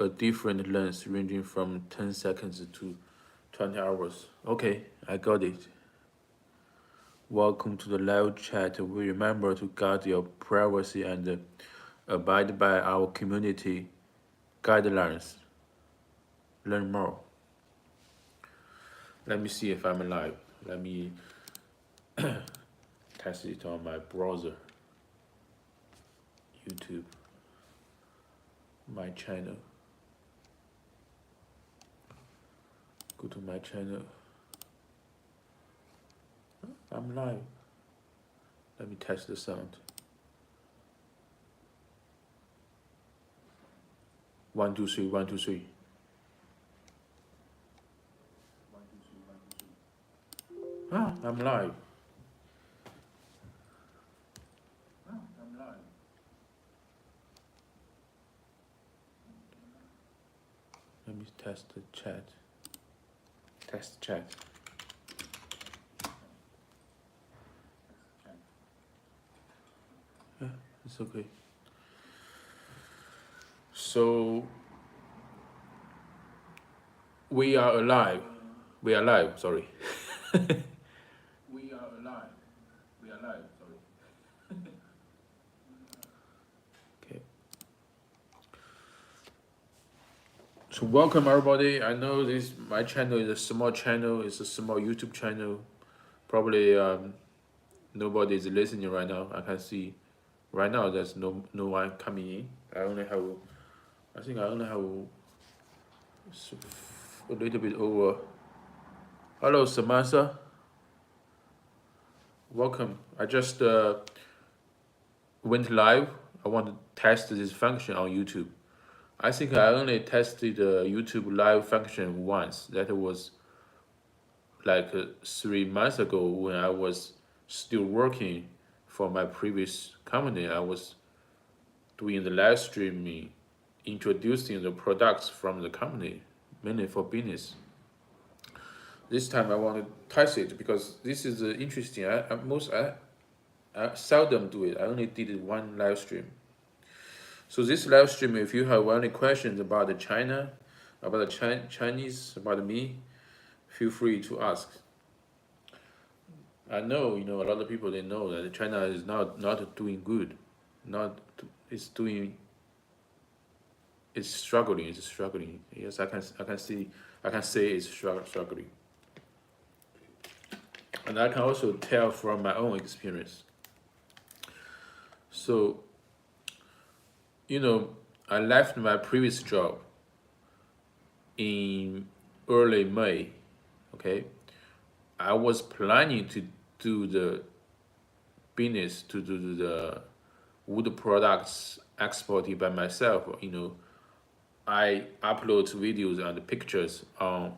a different length ranging from 10 seconds to 20 hours. Okay, I got it. Welcome to the live chat. We remember to guard your privacy and abide by our community guidelines. Learn more. Let me see if I'm live. Let me test it on my browser. YouTube, my channel. Go to my channel. I'm live. Let me test the sound. 1, 2, 3, 1, 2, 3. Ah, I'm live. Let me test the chat. Test chat. Yeah, it's okay. So we are alive. We are live, sorry. We are alive. We are live, sorry. Okay. So welcome everybody. I know this my channel is a small channel. It's a small YouTube channel. Probably nobody is listening right now. I can see right now there's no one coming in. I think I only have a little bit over. Hello Samantha. Welcome. I just went live. I want to test this function on YouTube. I think I only tested the YouTube live function once. That was like 3 months ago when I was still working for my previous company. I was doing the live streaming, introducing the products from the company, mainly for business. This time I want to test it because this is interesting. I seldom do it. I only did it one live stream. So this live stream, if you have any questions about the China, about the Chinese, about me, feel free to ask. I know, a lot of people, they know that China is not doing good, not it's doing, it's struggling. It's struggling. Yes, I can say it's struggling, and I can also tell from my own experience. So, I left my previous job in early May. Okay, I was planning to do the business, to do the wood products exporting by myself. I upload videos and pictures on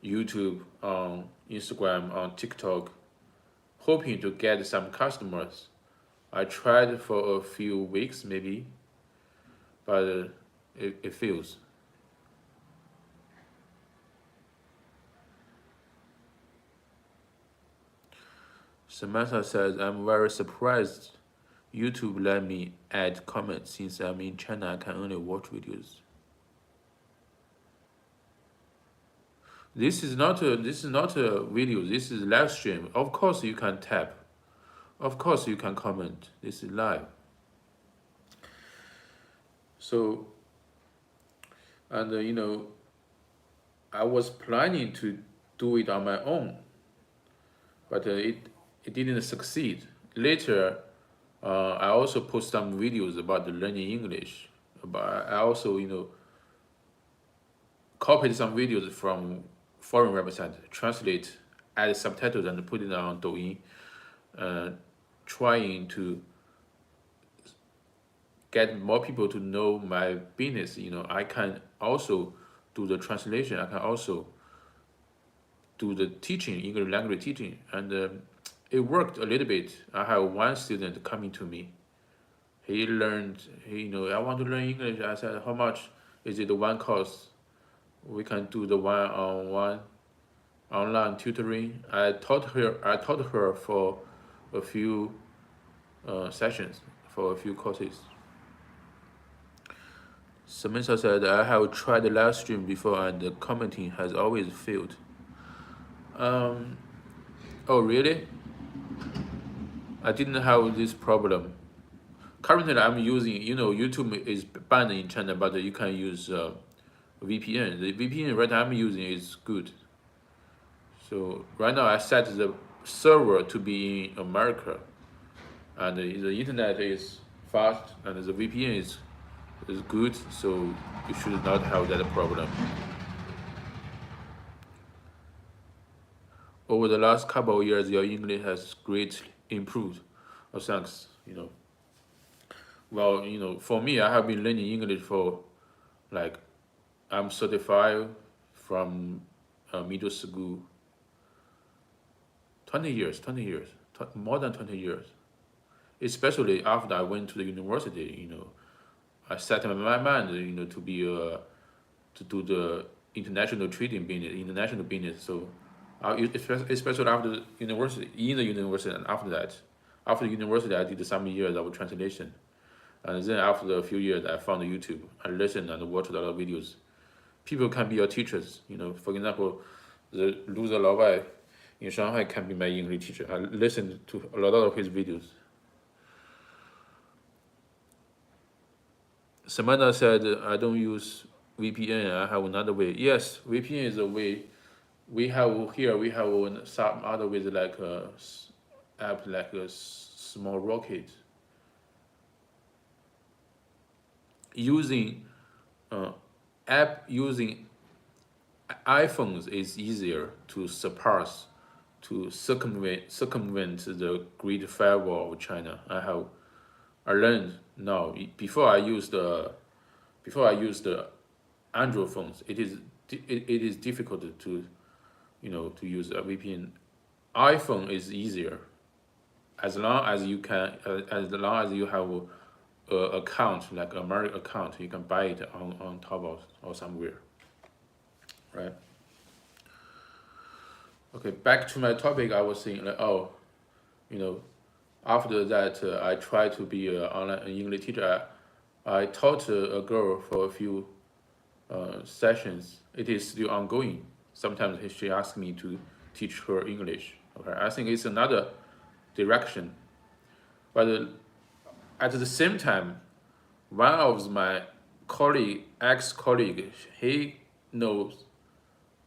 YouTube, on Instagram, on TikTok, hoping to get some customers. I tried for a few weeks maybe, but it fails. Samantha says, I'm very surprised YouTube let me add comments. Since I'm in China, I can only watch videos. This is not a video. This is live stream. Of course you can tap. Of course you can comment. This is live. So, and I was planning to do it on my own, but it didn't succeed. Later, I also post some videos about the learning English. But I also copied some videos from foreign website, translate, add subtitles, and put it on Douyin, trying to get more people to know my business. I can also do the translation. I can also do the teaching, English language teaching, and it worked a little bit. I have one student coming to me. He learned, I want to learn English. I said, how much is it one course? We can do the one-on-one online tutoring. I taught her for a few sessions, for a few courses. Samantha said, I have tried the live stream before and the commenting has always failed. Um, oh, really? I didn't have this problem. Currently, I'm using, YouTube is banned in China, but you can use VPN. The VPN right now I'm using is good. So right now I set the server to be in America, and the internet is fast, and the VPN is good. So you should not have that problem. Over the last couple of years, your English has greatly improved. Oh, thanks. Well, for me, I have been learning English for like I'm certified from middle school. 20 years, more than 20 years. Especially after I went to the university, I set in my mind, to be to do the international trading business, international business. So, especially after the university, in the university, and after the university, I did some years of translation, and then after a few years, I found YouTube. I listened and watched a lot of videos. People can be your teachers. For example, the loser Lao Wai in Shanghai can be my English teacher. I listened to a lot of his videos. Samantha said, I don't use VPN, I have another way. Yes, VPN is a way. We have some other ways like a app like a small rocket. Using uh, app using iPhones is easier to surpass, to circumvent the Great Firewall of China. I learned now. Before I used the Android phones, it is difficult to use a VPN. iPhone is easier as long as you have a account like American account. You can buy it on Taobao or somewhere, right? Okay, back to my topic. I was saying like, you know after that, I tried to be an online English teacher. I taught a girl for a few sessions. It is still ongoing. Sometimes she asks me to teach her English. Okay, I think it's another direction. But at the same time, one of my ex-colleague, he knows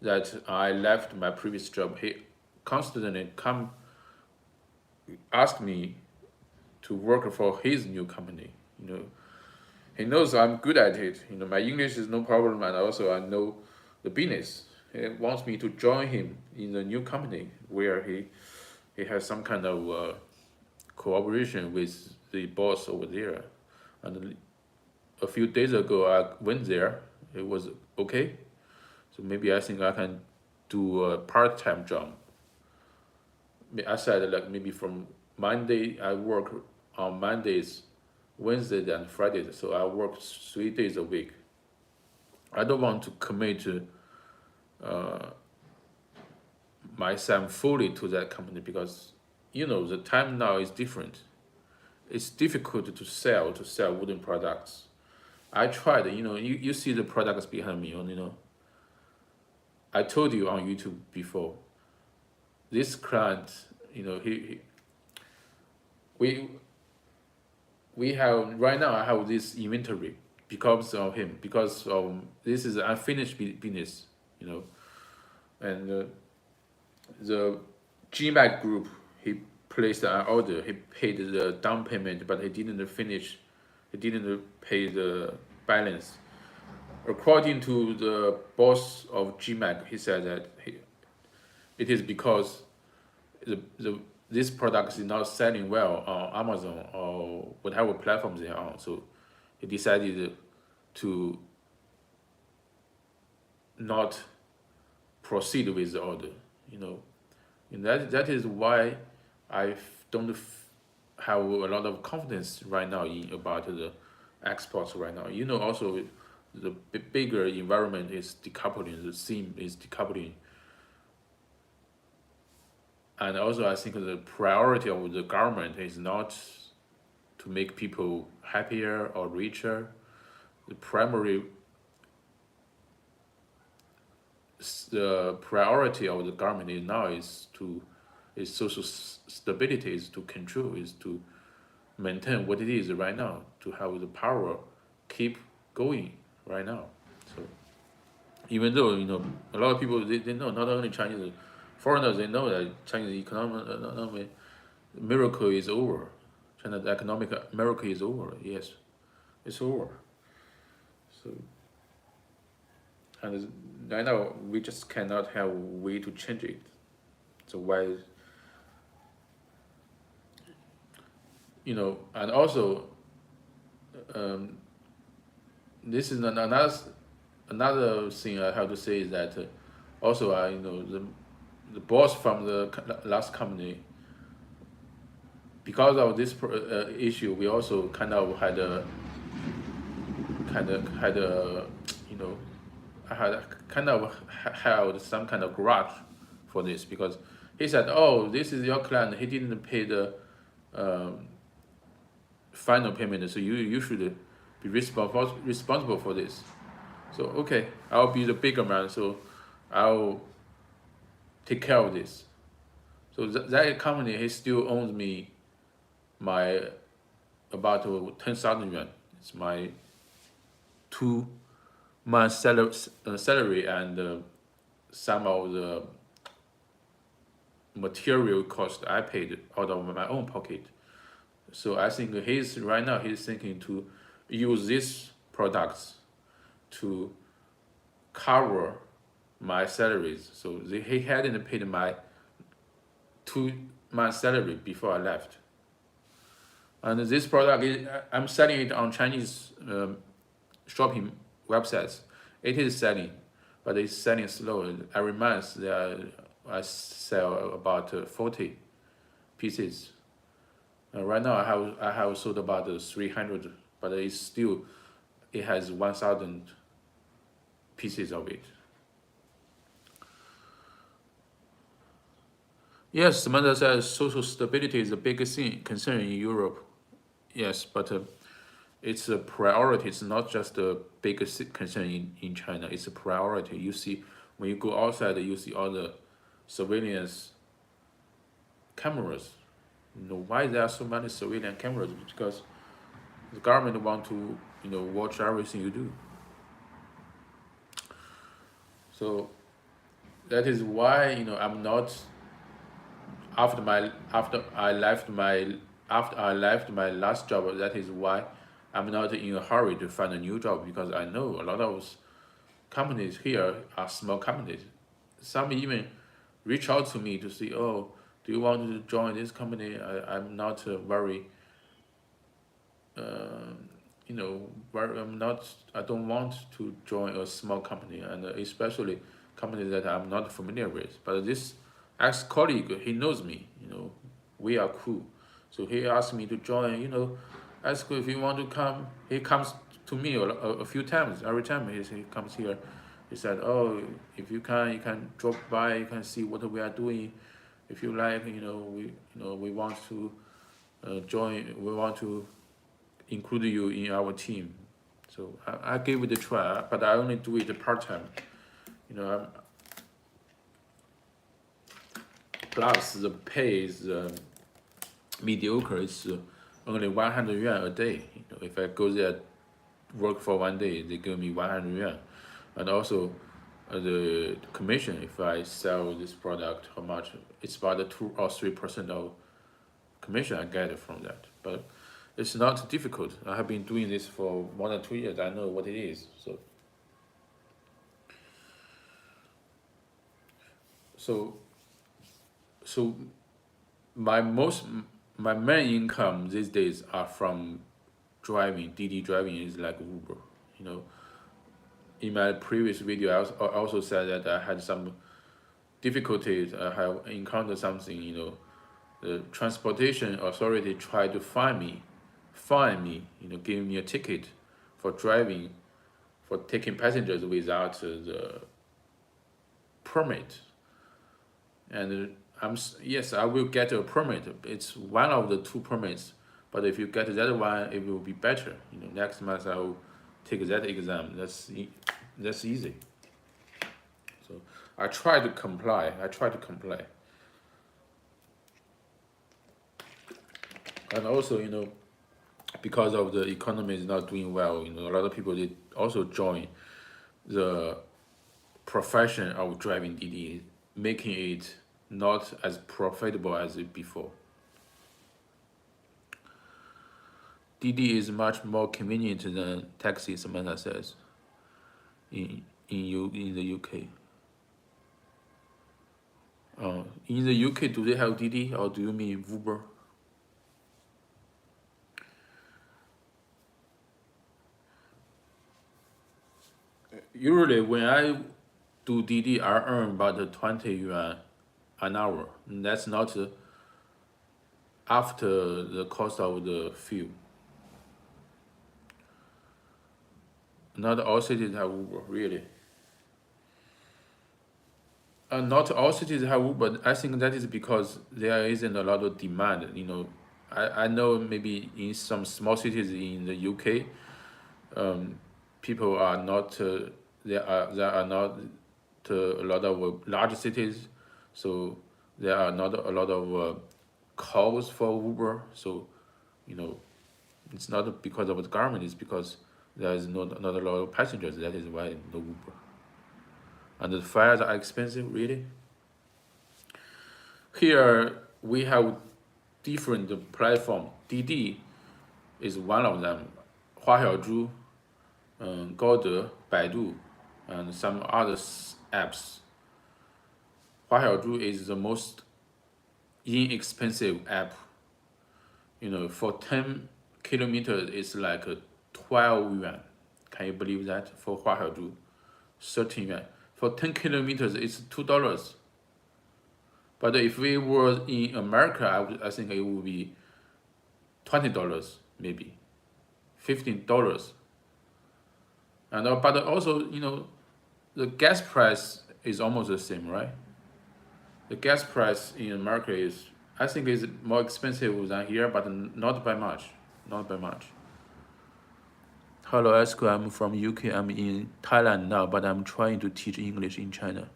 that I left my previous job. He constantly come ask me to work for his new company. He knows I'm good at it. My English is no problem, and also I know the business. He wants me to join him in the new company where he has some kind of cooperation with the boss over there. And a few days ago, I went there. It was okay. So maybe I think I can do a part-time job. I said like maybe from Monday I work on Mondays, Wednesdays and Fridays. So I work 3 days a week. I don't want to commit myself fully to that company because the time now is different. It's difficult to sell wooden products. I tried, you see the products behind me, I told you on YouTube before. This client, he we we have right now. I have this inventory because of him, because this is unfinished business, and the GMAC group, he placed an order. He paid the down payment, but he didn't finish. He didn't pay the balance. According to the boss of GMAC, he said that it is because this product is not selling well on Amazon or whatever platforms they are on. So he decided to not proceed with the order. And that is why I don't have a lot of confidence right now about the exports right now. Also the bigger environment is decoupling. The theme is decoupling. And also, I think the priority of the government is not to make people happier or richer. the primary the priority of the government is now is social stability, is to control, is to maintain what it is right now, to have the power keep going right now. So even though a lot of people they know, not only Chinese foreigners, they know that Chinese economic miracle is over. China's economic miracle is over. Yes, it's over. So and right now we just cannot have a way to change it. So why and also um, this is another thing I have to say is that also the boss from the last company, because of this issue, we also kind of I had kind of held some kind of grudge for this, because he said, "Oh, this is your client. He didn't pay the um, final payment, so you should be responsible for this." So okay, I'll be the bigger man, so I'll take care of this. So that company, he still owns me my about 10,000 yuan. It's my 2 months salary and some of the material cost I paid out of my own pocket. So I think right now he's thinking to use these products to cover my salaries. So he hadn't paid my 2 months salary before I left. And this product, I'm selling it on Chinese shopping websites. It is selling, but it's selling slow. Every month I sell about 40 pieces. Right now I have sold about 300, but it has 1,000 pieces of it. Yes, Samantha says social stability is a big concern in Europe. Yes, but it's a priority. It's not just a big concern in China. It's a priority. You see, when you go outside, you see all the surveillance cameras. Why there are so many surveillance cameras? Because the government want to watch everything you do. So that is why I'm not after I left my last job. That is why I'm not in a hurry to find a new job, because I know a lot of companies here are small companies. Some even reach out to me to see, oh, do you want to join this company? I'm not very I don't want to join a small company, and especially companies that I'm not familiar with. But this ex-colleague, he knows me, we are cool. So he asked me to join, ask if you want to come. He comes to me a few times. Every time he comes here, he said, oh, if you can drop by, you can see what we are doing. If you like, we want to join, we want to include you in our team. So I gave it a try, but I only do it part-time. Plus the pay is mediocre. It's only 100 yuan a day. If I go there, work for 1 day, they give me 100 yuan. And also the commission, if I sell this product, how much? It's about 2 or 3% of commission I get from that. But it's not difficult. I have been doing this for more than 2 years. I know what it is. So my main income these days are from driving. DD driving is like Uber. In my previous video, I also said that I had some difficulties. I have encountered something. The transportation authority tried to fine me, giving me a ticket for driving, for taking passengers without the permit. And yes, I will get a permit. It's one of the 2 permits, but if you get that one, it will be better. Next month I will take that exam. That's easy. So I try to comply. And also, because of the economy is not doing well, a lot of people they also join the profession of driving DD, making it not as profitable as it before. DD is much more convenient than taxi, Samantha says, in the UK. In the UK, do they have DD or do you mean Uber? Usually, when I do DD, I earn about 20 yuan an hour. And that's not after the cost of the fuel. Not all cities have Uber, really. Not all cities have Uber. I think that is because there isn't a lot of demand. I know maybe in some small cities in the UK, people are not. There are not a lot of large cities, so there are not a lot of calls for Uber. So, you know, it's not because of the government. It's because there is not a lot of passengers. That is why no Uber. And the fares are expensive, really. Here we have different platform. Didi is one of them. Huaxiaozhu, Gaode, Baidu, and some other apps. Huaxiaozhu is the most inexpensive app. For 10 kilometers, it's like 12 yuan. Can you believe that? For Huaxiaozhu, 13 yuan. For 10 kilometers, it's $2. But if we were in America, I think it would be $20, maybe $15. And but also, the gas price is almost the same, right? The gas price in America I think, is more expensive than here, but not by much. Not by much. Hello, Esco. I'm from UK. I'm in Thailand now, but I'm trying to teach English in China.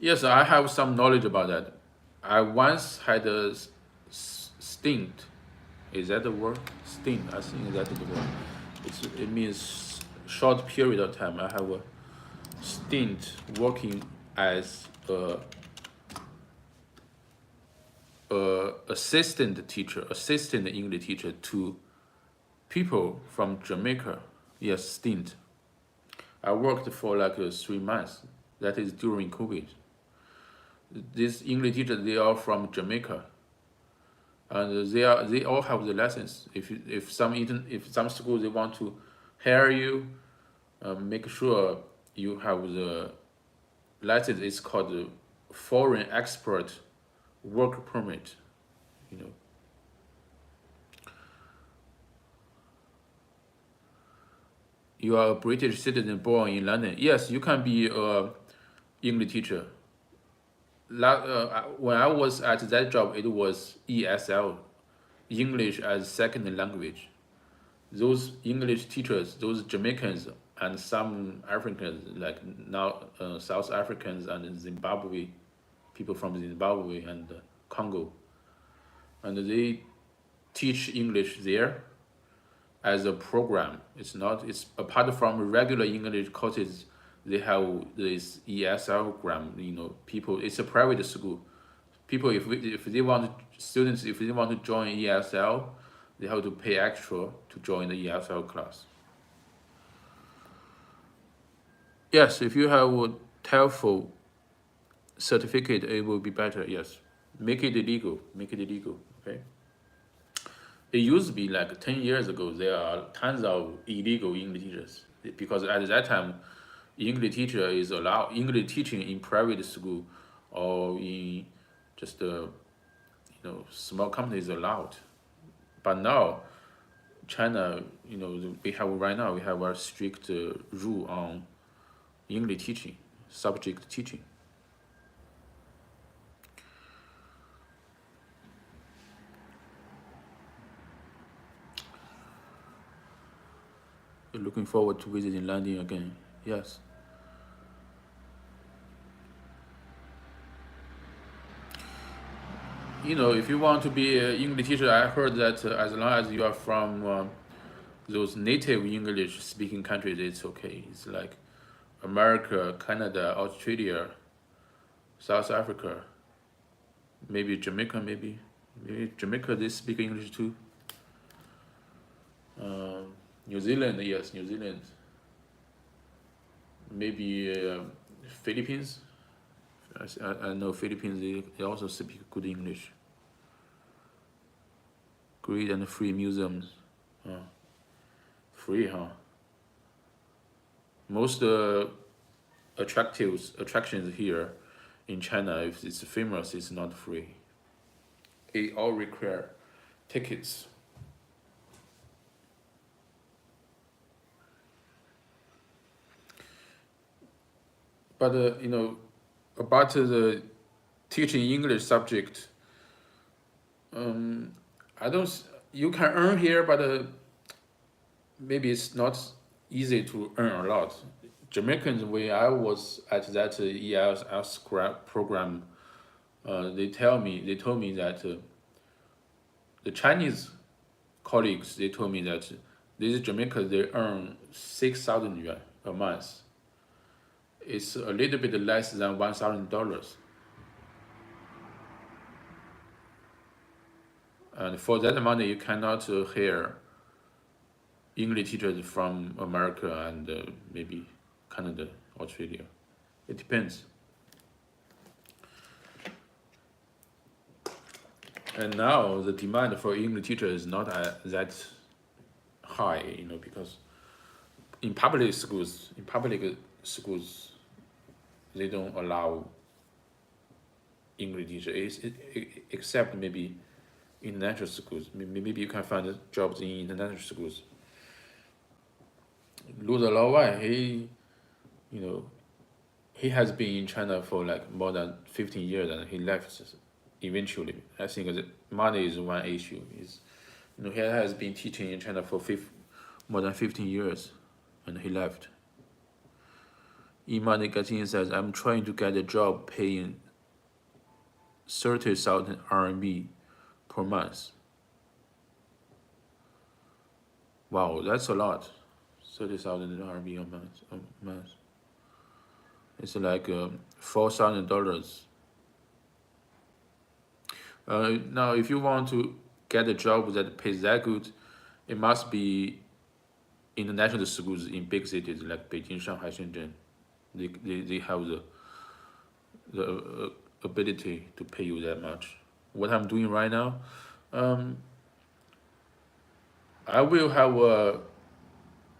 Yes, I have some knowledge about that. I once had a stint. Is that the word? Stint. I think that is the word. It means short period of time. I have a stint working as a assistant English teacher to people from Jamaica. Yes, stint. I worked for like 3 months. That is during COVID. These English teachers, they are from Jamaica, and they all have the license. If some schools they want to hire you, make sure you have the license. It's called the foreign expert work permit. You are a British citizen born in London. Yes, you can be a English teacher. When I was at that job, it was ESL, English as second language. Those English teachers, those Jamaicans and some Africans, like now South Africans and Zimbabwe, people from Zimbabwe and Congo, and they teach English there as a program. It's apart from regular English courses. They have this ESL program. People. It's a private school. People, if they want students, if they want to join ESL, they have to pay extra to join the ESL class. Yes, if you have a TEFL certificate, it will be better. Yes, make it illegal. Okay. It used to be like 10 years ago. There are tons of illegal English teachers because at that time, English teacher is allowed. English teaching in private school or in just small companies allowed. But now, China, we have a strict rule on English teaching, subject teaching. Looking forward to visiting London again. Yes. If you want to be an English teacher, I heard that as long as you are from those native English speaking countries, it's okay. It's like America, Canada, Australia, South Africa, maybe Jamaica, maybe Jamaica they speak English too. New Zealand, yes, New Zealand, maybe Philippines. I know Philippines they also speak good English. Great and free museums. Free, huh? Most attractions here in China, if it's famous, it's not free. It all require tickets. But about the teaching English subject, I don't. You can earn here, but maybe it's not easy to earn a lot. Jamaicans, when I was at that ELS program, they told me that the Chinese colleagues, they told me that these Jamaicans they earn 6,000 yuan a month. It's a little bit less than $1,000, and for that money, you cannot hire English teachers from America and maybe Canada, Australia. It depends. And now the demand for English teachers is not that high, because in public schools, they don't allow English teachers, except maybe international schools. Maybe you can find jobs in international schools. Lu Laowai, you know, he has been in China for like more than 15 years and he left eventually. I think that money is one issue. He has been teaching in China for more than 15 years and he left. Imani Gatin says, I'm trying to get a job paying 30,000 RMB per month. Wow, that's a lot. 30,000 RMB a month. It's like $4,000. Now, if you want to get a job that pays that good, it must be international schools in big cities like Beijing, Shanghai, Shenzhen. They have the ability to pay you that much. What I'm doing right now, I will have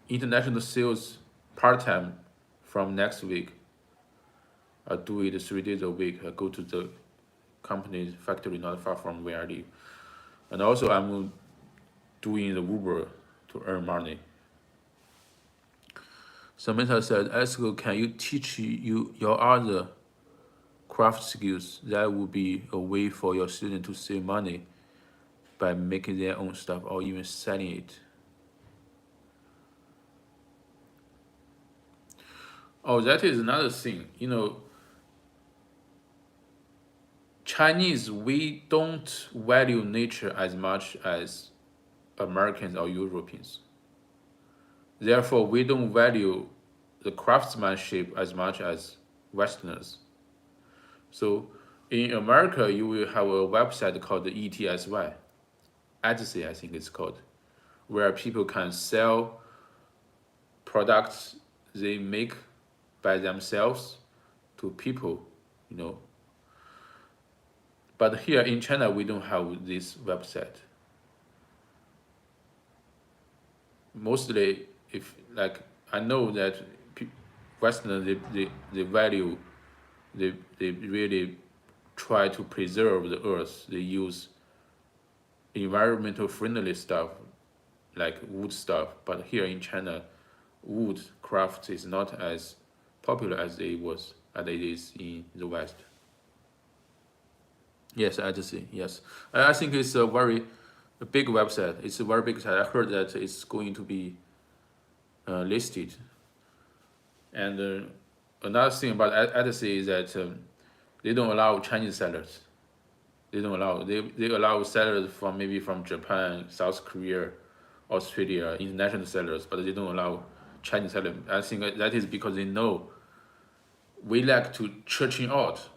international sales part-time from next week. I do it 3 days a week. I go to the company's factory not far from where I live. And also I'm doing the Uber to earn money. Samantha said, Esco, can you teach your other craft skills? That would be a way for your students to save money by making their own stuff or even selling it. Oh, that is another thing. Chinese, we don't value nature as much as Americans or Europeans. Therefore, we don't value the craftsmanship as much as Westerners. So in America, you will have a website called the ETSY, Etsy, I think it's called, where people can sell products they make by themselves to people. But here in China, we don't have this website. Mostly, if like I know that Westerners they value they really try to preserve the earth. They use environmental friendly stuff like wood stuff. But here in China, wood craft is not as popular as it is in the West. Yes, I just see. Yes, I think it's a big website. It's a very big site. I heard that it's going to be listed. And another thing about Etsy is that they don't allow Chinese sellers. They allow sellers from maybe from Japan, South Korea, Australia, international sellers, but they don't allow Chinese sellers. I think that is because they know we like to churching out,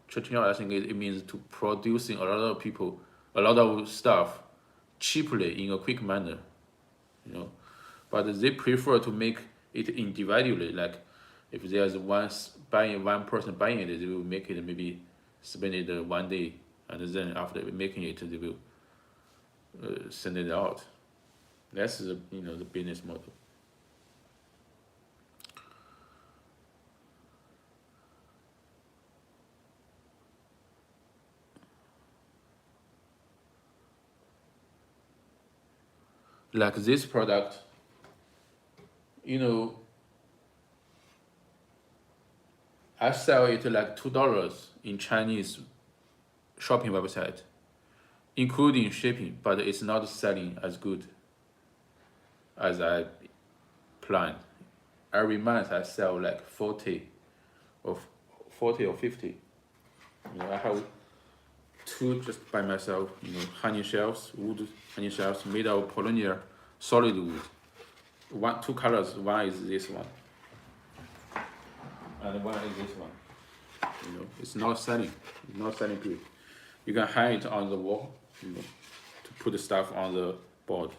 churching out. I think it means to producing a lot of people, a lot of stuff cheaply in a quick manner, you know. But they prefer to make it individually. Like if there's one person buying it, they will make it maybe spend it 1 day, and then after making it, they will send it out. That's the business model. Like this product, you know, I sell it like $2 in Chinese shopping website, including shipping, but it's not selling as good as I planned. Every month I sell like 40 or 50. I have two just by myself, honey shells, wood honey shells made of polymer solid wood. Two colors, one is this one, and one is this one. It's not selling good. You can hang it on the wall, to put the stuff on the board.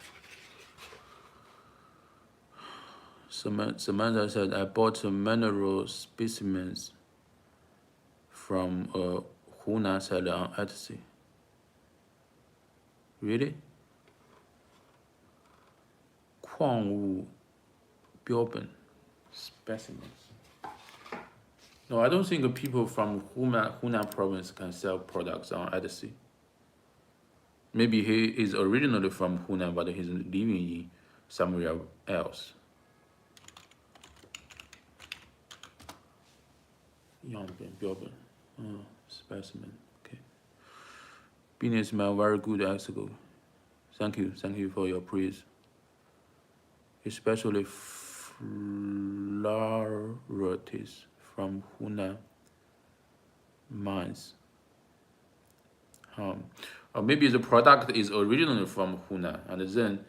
Samantha said, I bought mineral specimens from a Hunan seller on Etsy. Really? 矿物标本 specimens. No, I don't think people from Hunan province can sell products on Etsy. Maybe he is originally from Hunan, but he's living in somewhere else. 样本标本 specimen. Okay. Businessman, very good, Esco. Thank you for your praise. Especially varieties from Hunan mines. Or maybe the product is originally from Hunan, and then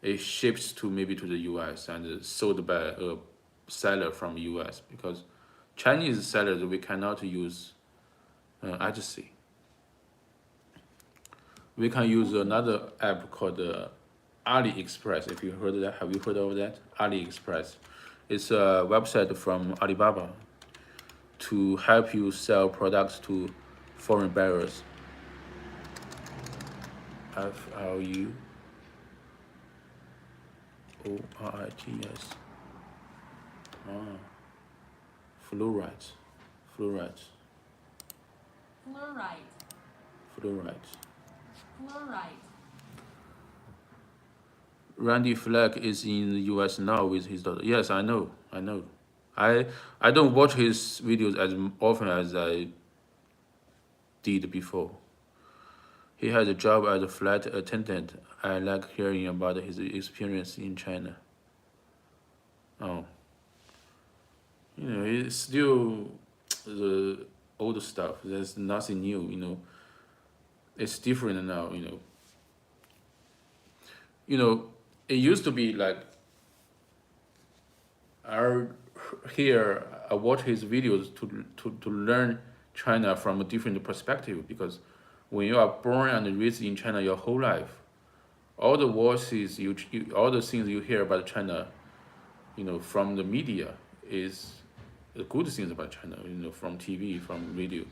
it ships to maybe to the US and sold by a seller from US, because Chinese sellers we cannot use Etsy. We can use another app called AliExpress. If you heard of that, have you heard of that? AliExpress. It's a website from Alibaba to help you sell products to foreign buyers. FLUORITES. Fluorite. Randy Fleck is in the US now with his daughter. Yes, I know. I don't watch his videos as often as I did before. He has a job as a flight attendant. I like hearing about his experience in China. Oh. It's still the old stuff. There's nothing new, It's different now, It used to be like I watch his videos to learn China from a different perspective, because when you are born and raised in China your whole life, all the voices all the things you hear about China, from the media is the good things about China, from TV, from radio.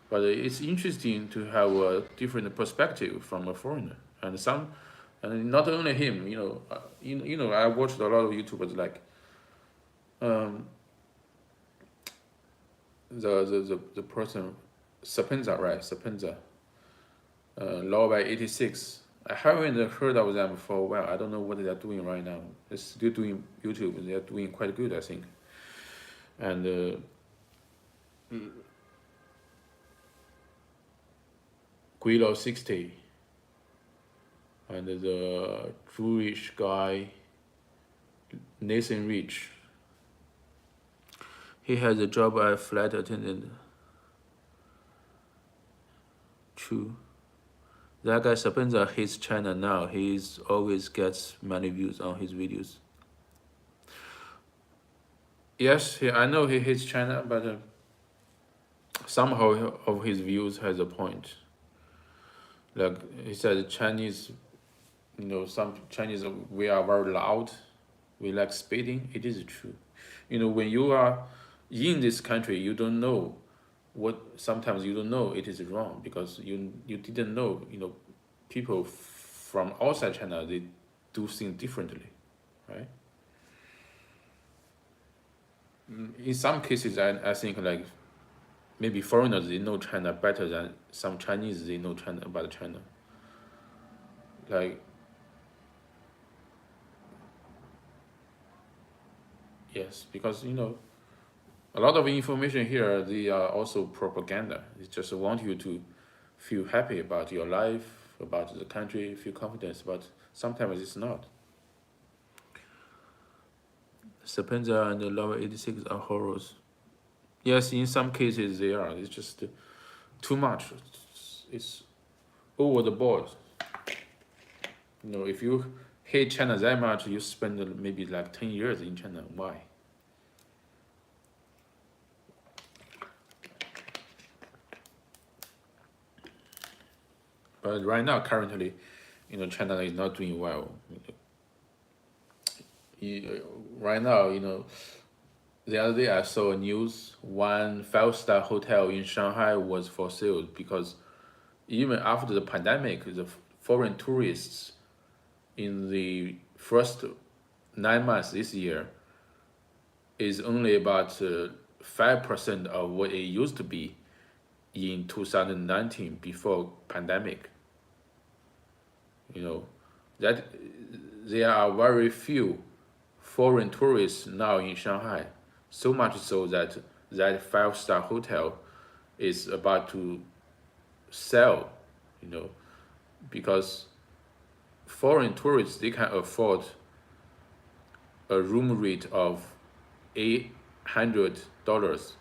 But it's interesting to have a different perspective from a foreigner, and not only him. I watched a lot of YouTubers like the person Sapenza, right? Sapenza, Law by 86. I haven't heard of them for a while. I don't know what they're doing right now. They're still doing YouTube. They're doing quite good, I think. And Guilo 60, and the Jewish guy Nathan Rich. He has a job as flight attendant. True. That guy Sapenza hates China now. He's always gets many views on his videos. Yes, I know he hates China, but somehow of his views has a point. Like he said, Chinese, some Chinese, we are very loud. We like spitting. It is true. When you are in this country, you don't know sometimes you don't know it is wrong because you didn't know, people from outside China, they do things differently, right? In some cases, I think like maybe foreigners, they know China better than some Chinese, they know China about China. Like, yes, because a lot of information here, they are also propaganda. They just want you to feel happy about your life, about the country, feel confidence, but sometimes it's not. Sapenza and the Lava 86 are horrors. Yes, in some cases they are. It's just too much. It's over the board. If you hate China that much, you spend maybe like 10 years in China. Why? But right now, currently, China is not doing well. Right now, the other day I saw a news. One five-star hotel in Shanghai was for sale because even after the pandemic, the foreign tourists in the first 9 months this year is only about 5% of what it used to be in 2019 before pandemic. That there are very few foreign tourists now in Shanghai, so much so that that five-star hotel is about to sell, because foreign tourists, they can afford a room rate of $800.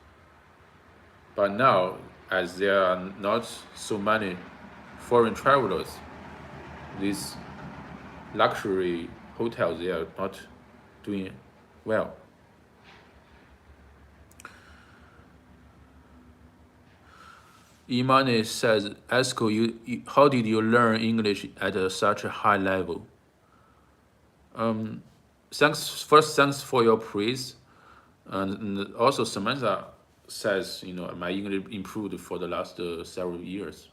But now, as there are not so many foreign travelers, these luxury hotels, they are not doing well. Imane says, Esco, how did you learn English at such a high level? Thanks for your praise. And also Samantha says, my English improved for the last several years.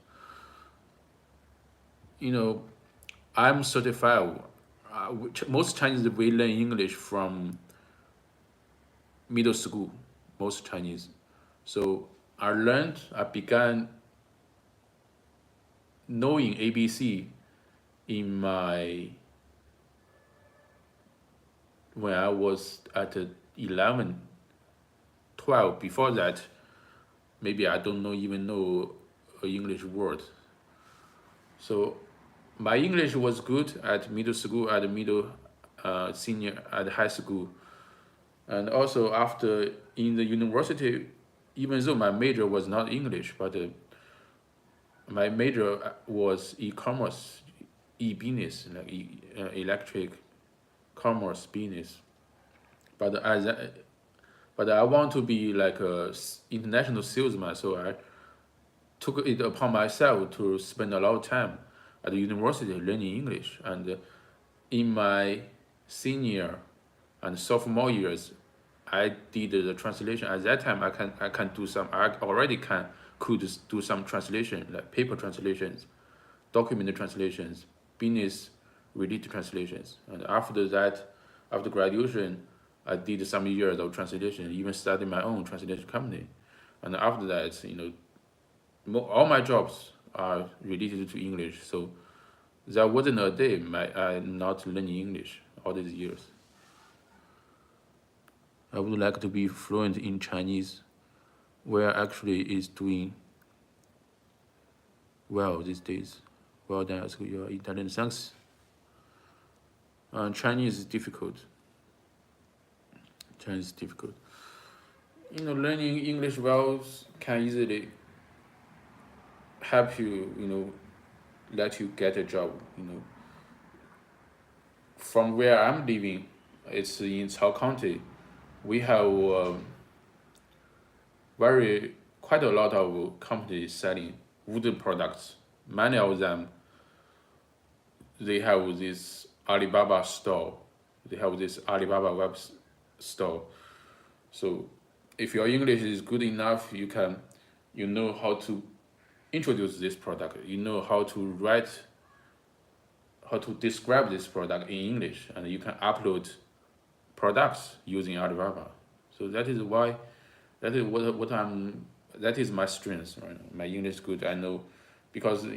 I'm certified. Most Chinese, we learn English from middle school, most Chinese. So I began knowing ABC when I was at 11, 12. Before that, maybe I don't even know an English word. So my English was good at middle school, at senior, at high school. And also after in the university, even though my major was not English, but my major was e-commerce, e-business, like electric commerce business. But I want to be like a international salesman, so I took it upon myself to spend a lot of time at the university learning English. And in my senior and sophomore years, I did the translation. At that time, I already could do some translation, like paper translations, document translations, business related translations. And after that, after graduation, I did some years of translation, even started my own translation company. And after that, all my jobs are related to English. So there wasn't a day I'm not learning English all these years. I would like to be fluent in Chinese, where actually is doing well these days. Well done, ask your Italian. Thanks. Chinese is difficult. Chinese is difficult. Learning English well can easily help you. Let you get a job. From where I'm living, it's in Cao County. We have very quite a lot of companies selling wooden products. Many of them they have this Alibaba store. They have this Alibaba store. So if your English is good enough, you know how to introduce this product. You know how to write, how to describe this product in English, and you can upload products using Alibaba. So that is why, that is what I'm. That is my strength right now. My English is good. I know, because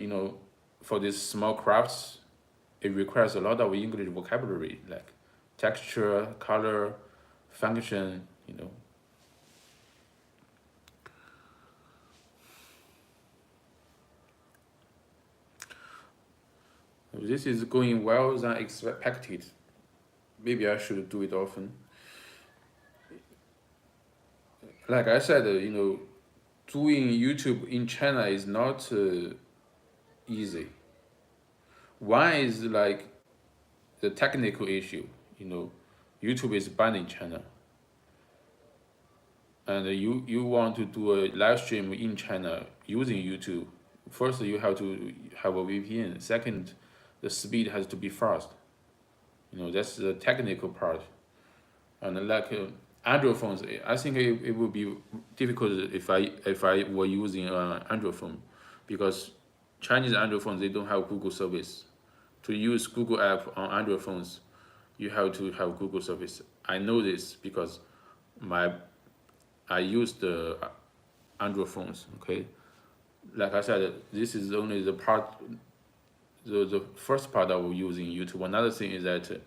for these small crafts, it requires a lot of English vocabulary like texture, color, function. This is going well than expected. Maybe I should do it often. Like I said, doing YouTube in China is not easy. One is like the technical issue. YouTube is banned in China, and you want to do a live stream in China using YouTube. First, you have to have a VPN. Second, the speed has to be fast. That's the technical part. And like Android phones, I think it would be difficult if I were using an Android phone, because Chinese Android phones, they don't have Google service. To use Google app on Android phones, you have to have Google service. I know this because my I use the Android phones. Okay, like I said, this is only the first part of using YouTube. Another thing is that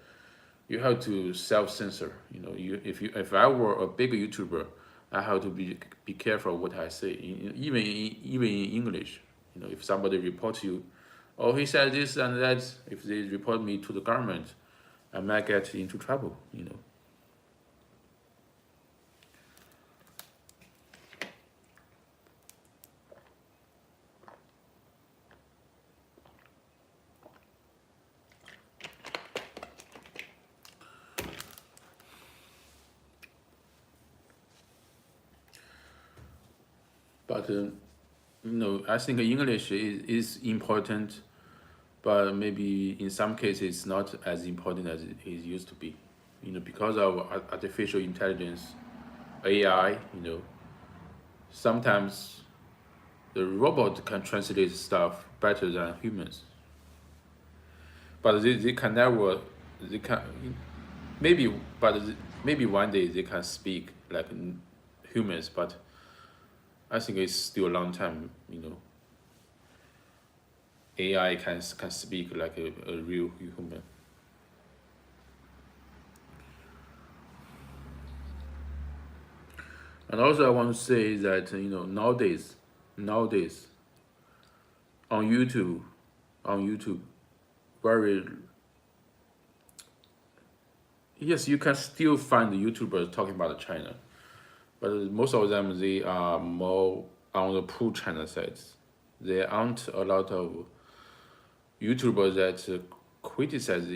you have to self-censor. If I were a big YouTuber, I have to be careful what I say. Even in English, if somebody reports you, oh, he said this and that. If they report me to the government, I might get into trouble. But I think English is important, but maybe in some cases it's not as important as it used to be. Because of artificial intelligence, AI. Sometimes the robot can translate stuff better than humans, but they can never. They can maybe, but maybe one day they can speak like humans, but I think it's still a long time. AI can speak like a real human. And also, I want to say that nowadays on YouTube, on YouTube, very yes, you can still find the YouTubers talking about China, but most of them, they are more on the pro-China sides. There aren't a lot of YouTubers that criticize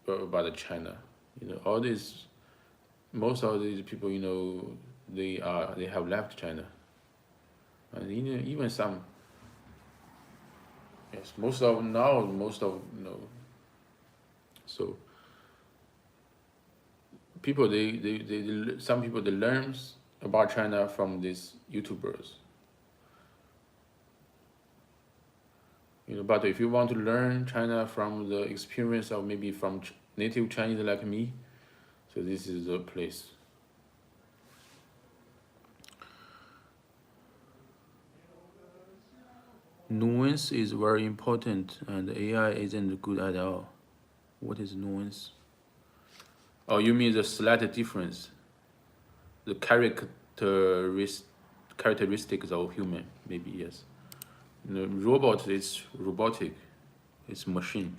about China. All these most of these people, they have left China, and even some. Yes, most of so people some people, they learn about China from these YouTubers. But if you want to learn China from the experience of maybe from native Chinese like me, so this is the place. Nuance is very important, and AI isn't good at all. What is nuance? Oh, you mean the slight difference, the characteristics of human? Maybe yes. Robot is robotic, it's machine.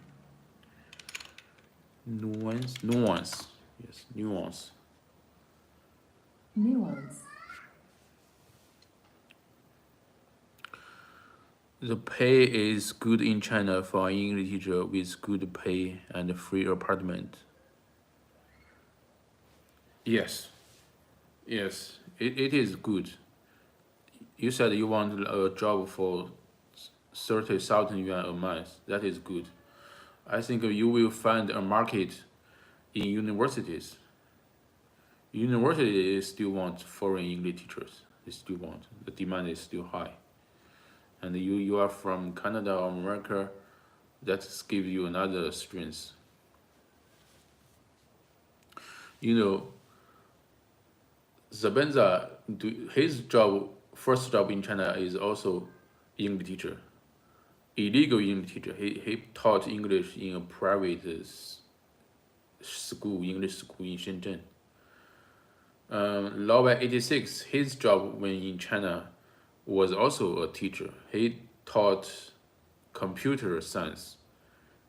Nuance, yes, nuance. Nuance. The pay is good in China for an English teacher with good pay and free apartment. Yes, yes, it is good. You said you want a job for 30,000 yuan a month. That is good. I think you will find a market in universities. Universities still want foreign English teachers. They still want. The demand is still high. And you are from Canada or America, that gives you another strength. You know, Zabenza, his job, first job in China is also English teacher, illegal English teacher. He taught English in a private school, English school in Shenzhen. Law by 86, his job when in China was also a teacher. He taught computer science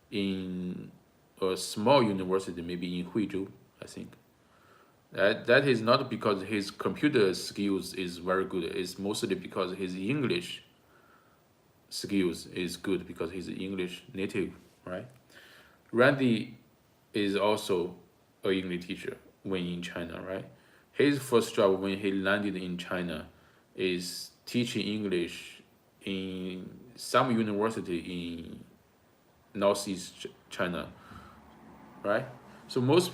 in a small university, maybe in Huizhou, I think. That is not because his computer skills is very good. It's mostly because his English skills is good because he's English native, right? Randy is also a English teacher when in China, right? His first job when he landed in China is teaching English in some university in Northeast China, right? So most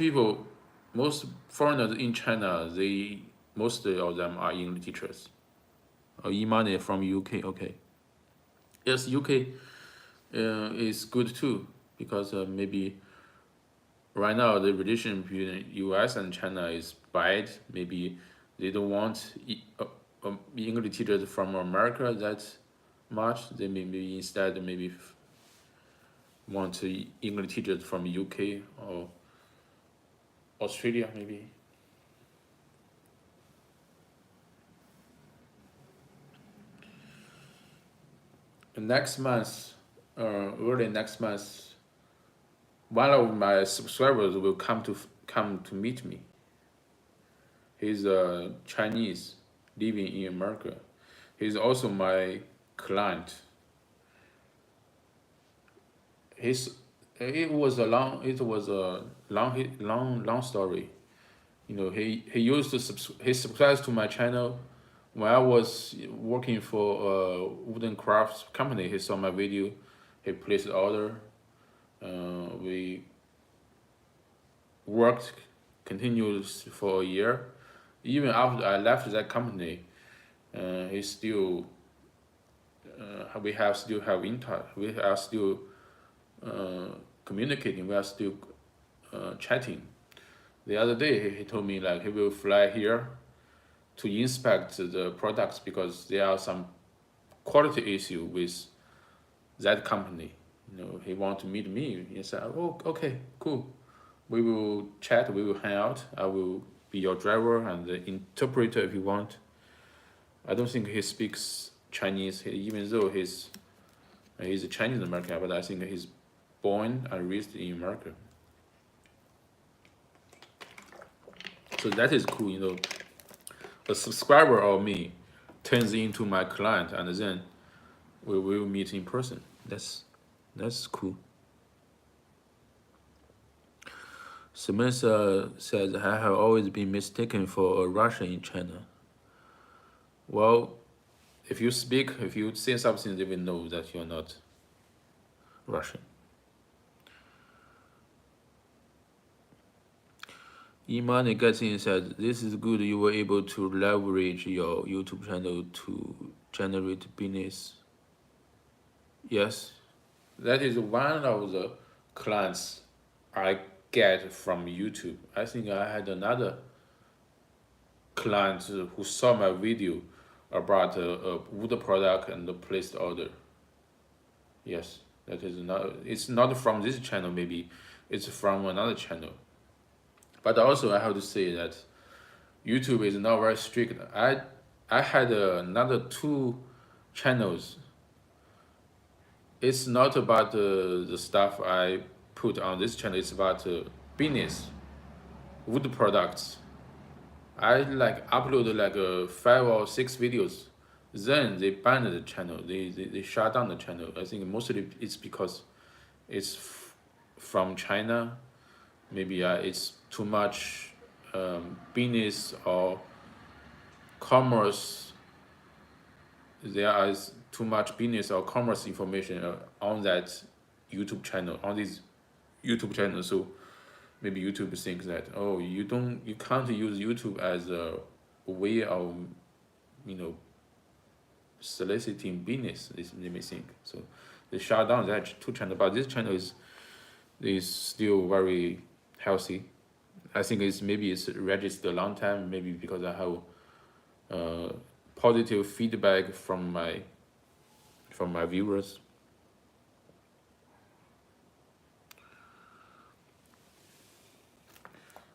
foreigners in China, most of them are English teachers. Oh, Imane from UK, okay. Yes, UK is good too because maybe right now the relation between US and China is bad. Maybe they don't want English teachers from America that much. They maybe instead maybe want English teachers from UK or Australia maybe. Next month, early next month, one of my subscribers will come to meet me. He's a Chinese living in America. He's also my client. His it was a long story. You know, he used to he subscribes to my channel. When I was working for a wooden crafts company, he saw my video. He placed the order. We worked continuous for a year. Even after I left that company, he still we have still have in touch. We are still communicating. We are still chatting. The other day, he told me like he will fly here to inspect the products because there are some quality issue with that company. You know, he want to meet me. He said, "Oh, okay, cool. We will chat. We will hang out. I will be your driver and the interpreter if you want." I don't think he speaks Chinese, even though he's a Chinese American, but I think he's born and raised in America. So that is cool, you know. A subscriber of me turns into my client, and then we will meet in person. That's cool. Samantha says, I have always been mistaken for a Russian in China. Well, if you speak, if you say something, they will know that you're not Russian. Imani gets in and said, this is good. You were able to leverage your YouTube channel to generate business. Yes, that is one of the clients I get from YouTube. I think I had another client who saw my video about a wood product and placed order. Yes, that is not. It's not from this channel. Maybe it's from another channel. But also, I have to say that YouTube is not very strict. I had another two channels. It's not about the stuff I put on this channel. It's about business, wood products. I like uploaded like 5 or 6 videos. Then they banned the channel. They shut down the channel. I think mostly it's because it's from China. Maybe it's too much business or commerce. There is too much business or commerce information on that YouTube channel, on this YouTube channel. So maybe YouTube thinks that, oh, you can't use YouTube as a way of, you know, soliciting business. They may think so. They shut down that two channel, but this channel is still very healthy. I think it's registered a long time. Maybe because I have positive feedback from my viewers.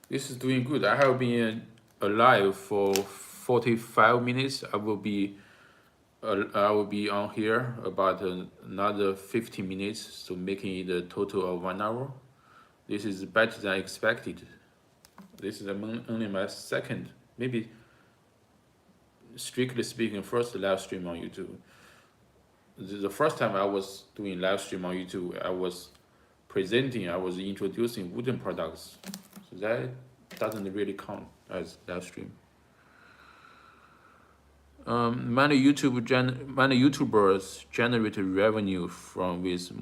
This is doing good. I have been alive for 45 minutes. I will be on here about another 15 minutes, so making it a total of 1 hour. This is better than expected. This is only my second, maybe strictly speaking, first live stream on YouTube. The first time I was doing live stream on YouTube, I was introducing wooden products. So that doesn't really count as live stream. Many YouTubers generate revenue from this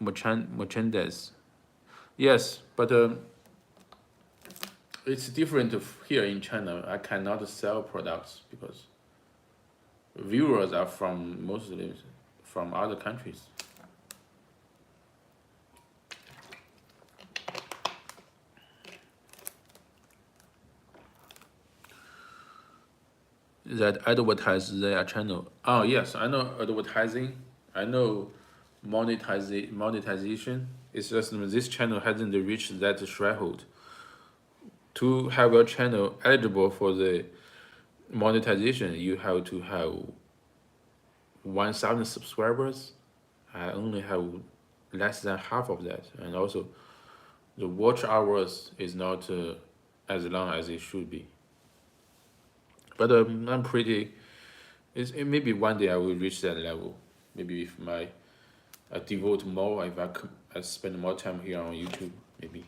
merchandise. Yes, but it's different here in China. I cannot sell products because viewers are mostly from other countries. That advertise their channel. Oh yes, I know advertising. I know monetization. It's just this channel hasn't reached that threshold. To have a channel eligible for the monetization, you have to have 1,000 subscribers. I only have less than half of that, and also the watch hours is not as long as it should be. But I'm pretty. Maybe one day I will reach that level. Maybe if I devote more, if I spend more time here on YouTube, maybe.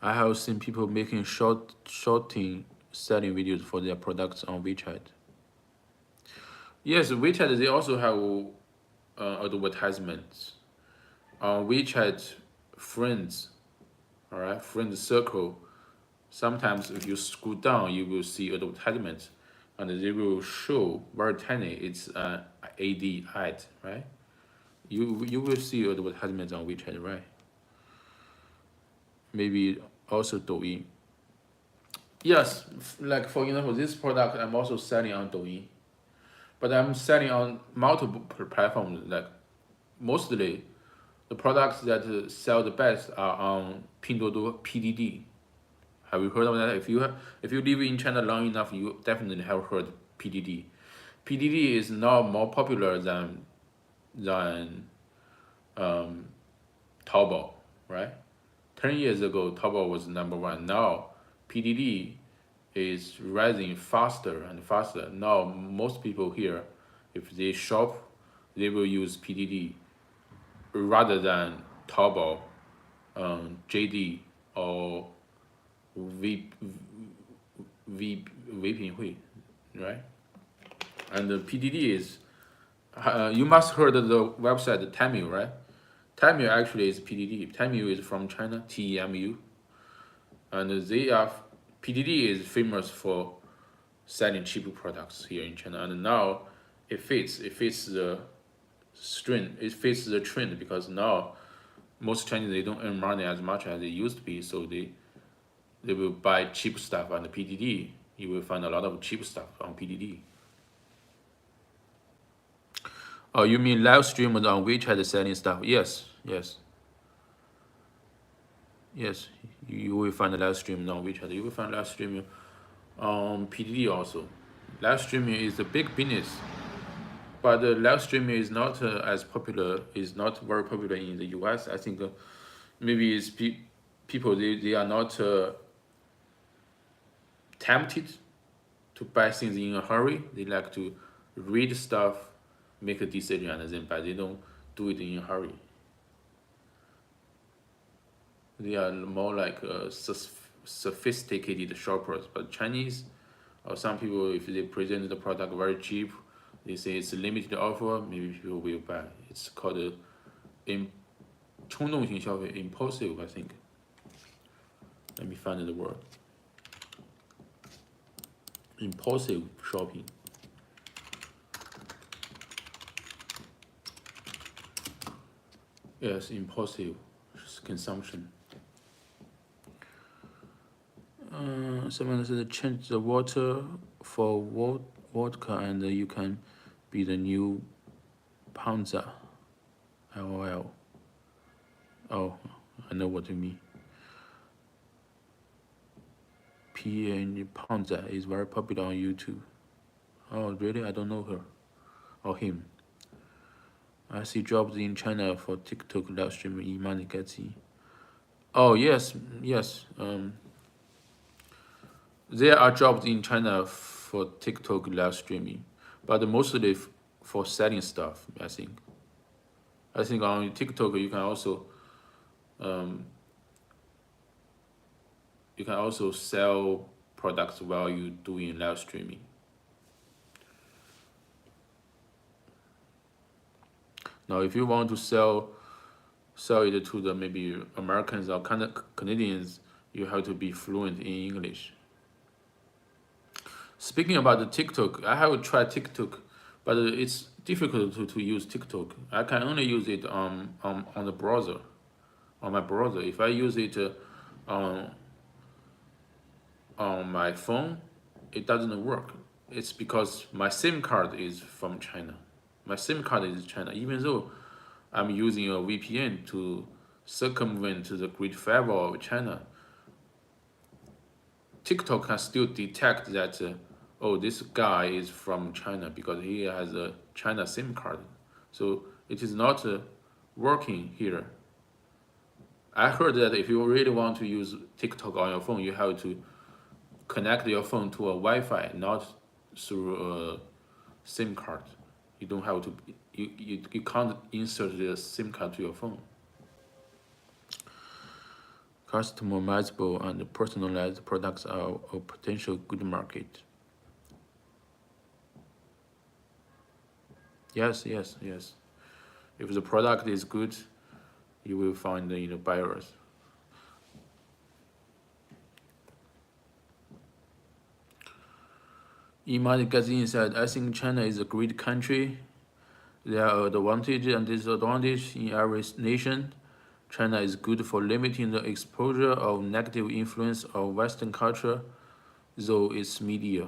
I have seen people making shorting selling videos for their products on WeChat. Yes, WeChat they also have advertisements on WeChat friends. All right, friend circle. Sometimes if you scroll down, you will see advertisements, and they will show very tiny. It's ad, right? You will see advertisements on WeChat, right? Maybe also Douyin. Yes, like for example, this product I'm also selling on Douyin, but I'm selling on multiple platforms. Like mostly, the products that sell the best are on Pinduoduo PDD. Have you heard of that? If you live in China long enough, you definitely have heard PDD. PDD is now more popular than Taobao, right? 10 years ago, Taobao was number one. Now, PDD is rising faster and faster. Now, most people here, if they shop, they will use PDD rather than Taobao, JD, or Vipinhui, right? And the PDD is, you must heard of the website Temu, right? Temu actually is PDD. Temu is from China, TEMU, and PDD is famous for selling cheap products here in China, and now it fits the trend because now most Chinese they don't earn money as much as they used to be, so they will buy cheap stuff on the PDD. You will find a lot of cheap stuff on PDD. Oh, you mean live streamers on WeChat selling stuff? Yes. You will find a live stream on WeChat. You will find live streaming on PDD also. Live streaming is a big business, but live streaming is not as popular. Is not very popular in the US. I think maybe it's people they are not tempted to buy things in a hurry. They like to read stuff, make a decision, and then buy. They don't do it in a hurry. They are more like sophisticated shoppers. But Chinese or some people, if they present the product very cheap, they say it's a limited offer, maybe people will buy. It's called im 冲动型消费 impulsive, I think. Let me find the word. Impulsive shopping. Yes, impulsive consumption. Someone said change the water for vodka and you can be the new Panza. LOL. Oh, I know what you mean. PN Panza is very popular on YouTube. Oh, really? I don't know her or him. I see jobs in China for TikTok live streaming. E-money gets in. Oh yes, yes. There are jobs in China for TikTok live streaming, but mostly for selling stuff. I think. I think on TikTok um, you can also sell products while you doing live streaming. Now, if you want to sell it to the maybe Americans or Canadians, you have to be fluent in English. Speaking about the TikTok, I have tried TikTok, but it's difficult to use TikTok. I can only use it on the browser, on my browser. If I use it on on my phone, it doesn't work. It's because my SIM card is from China. My SIM card is China, even though I'm using a VPN to circumvent the Great Firewall of China. TikTok can still detect that, oh, this guy is from China because he has a China SIM card. So it is not working here. I heard that if you really want to use TikTok on your phone, you have to connect your phone to a Wi-Fi, not through a SIM card. You don't have to. You can't insert the SIM card to your phone. Customizable and personalized products are a potential good market. Yes, yes, yes. If the product is good, you will find buyers. Ima Magazine said, I think China is a great country. There are advantages and disadvantages in every nation. China is good for limiting the exposure of negative influence of Western culture, through its media.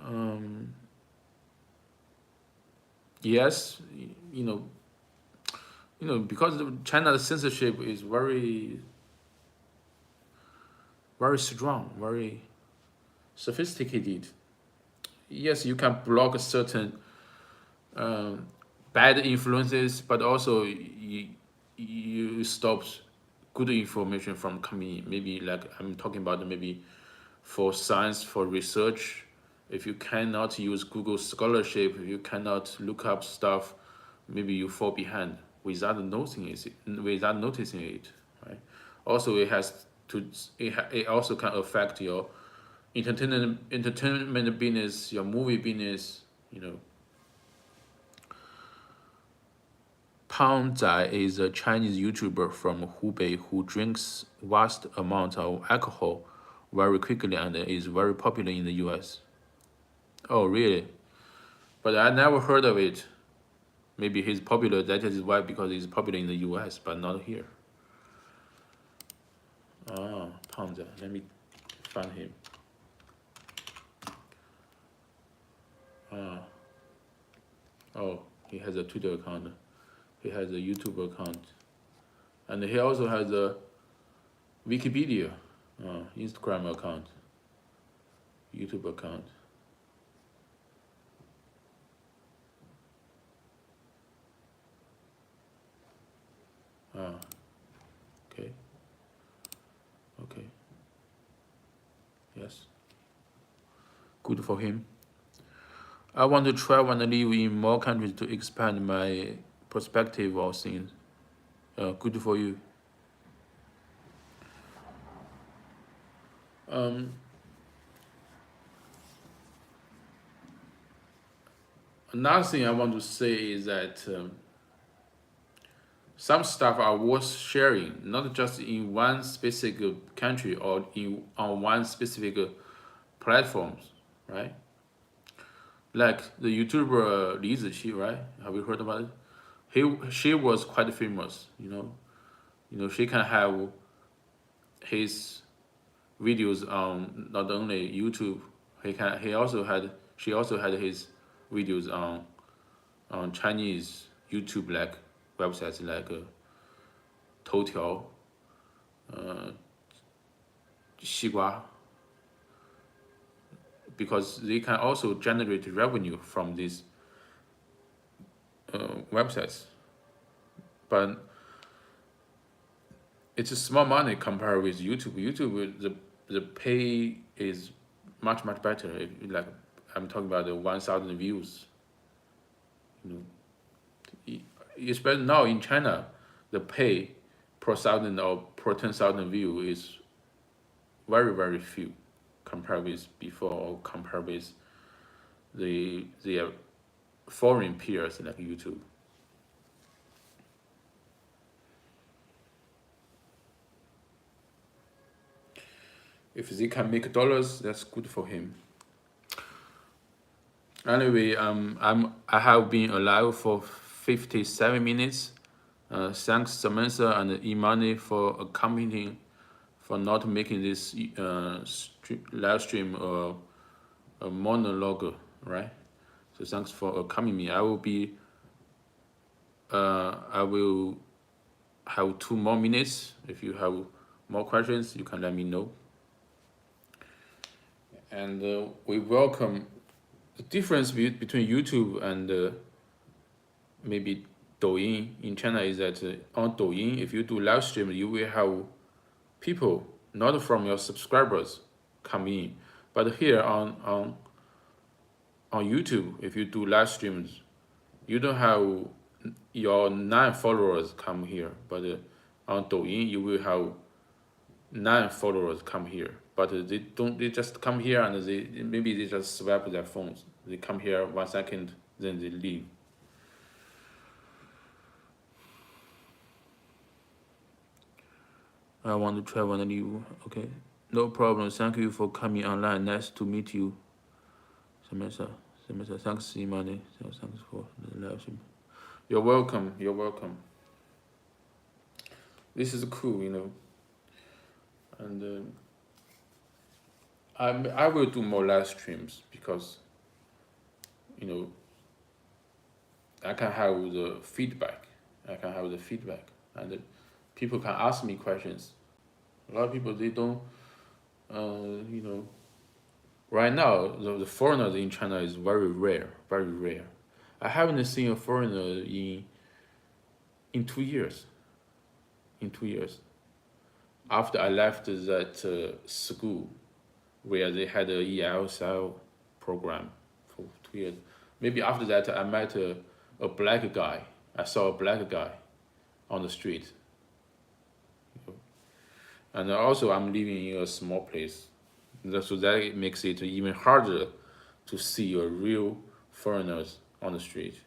Um, yes, you know, because China's censorship is very, very strong, very sophisticated. Yes, you can block certain bad influences, but also you stop good information from coming in. Maybe like I'm talking about maybe for science, for research, if you cannot use Google Scholarship, if you cannot look up stuff, maybe you fall behind without noticing it, right? Also, it also can affect your entertainment business, your movie business, you know. Pang Zai is a Chinese YouTuber from Hubei who drinks vast amounts of alcohol very quickly and is very popular in the US. Oh, really? But I never heard of it. Maybe he's popular. That is why, because he's popular in the US, but not here. Ah, Pang Zai. Let me find him. Ah, oh, he has a Twitter account. He has a YouTube account. And he also has a Wikipedia, Instagram account, YouTube account. Okay. Okay. Yes. Good for him. I want to travel and live in more countries to expand my perspective of things. Good for you. Um, Another thing I want to say is that some stuff are worth sharing, not just in one specific country or on one specific platforms, right? Like the YouTuber Li Ziqi, right? Have you heard about it? She was quite famous, you know. She can have his videos on not only YouTube. She also had his videos on Chinese YouTube like websites like Toutiao, 西瓜, because they can also generate revenue from these websites. But it's a small money compared with YouTube. YouTube, the pay is much better. Like I'm talking about the 1,000 views. Especially now in China, the pay per thousand or per 10,000 view is very few compared with before or compared with the foreign peers like YouTube. If they can make dollars, that's good for him. Anyway, I have been alive for 57 minutes. Thanks Samantha and Imani for accompanying, for not making this live stream a monologue, right? So thanks for accompanying me. I will have 2 more minutes. If you have more questions, you can let me know. And we welcome the difference between YouTube and maybe Douyin in China is that on Douyin, if you do live stream, you will have people not from your subscribers come in, but here on YouTube, if you do live streams, you don't have your 9 followers come here, but on Douyin you will have 9 followers come here, but they just come here and maybe they just swipe their phones. They come here 1 second, then they leave. I want to travel and live. Okay, no problem. Thank you for coming online. Nice to meet you, Samantha. Thanks, Imani. Thanks for the live stream. You're welcome. You're welcome. This is cool, and I will do more live streams because I can have the feedback. And people can ask me questions. A lot of people they don't, right now the foreigners in China is very rare, very rare. I haven't seen a foreigner in 2 years. In 2 years, after I left that school, where they had a ELSL program for 2 years. Maybe after that, I met a black guy. I saw a black guy on the street. And also, I'm living in a small place. So that makes it even harder to see a real foreigners on the street.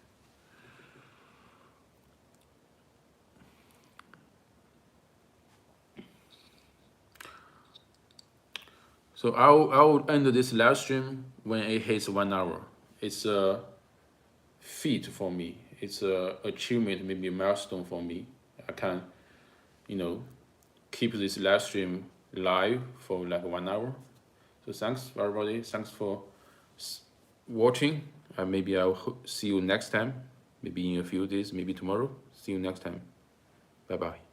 So I will end this live stream when it hits 1 hour. It's a feat for me. It's a achievement, maybe a milestone for me. I can, keep this live stream live for like 1 hour. So thanks everybody. Thanks for watching. Maybe I'll see you next time. Maybe in a few days. Maybe tomorrow. See you next time. Bye bye.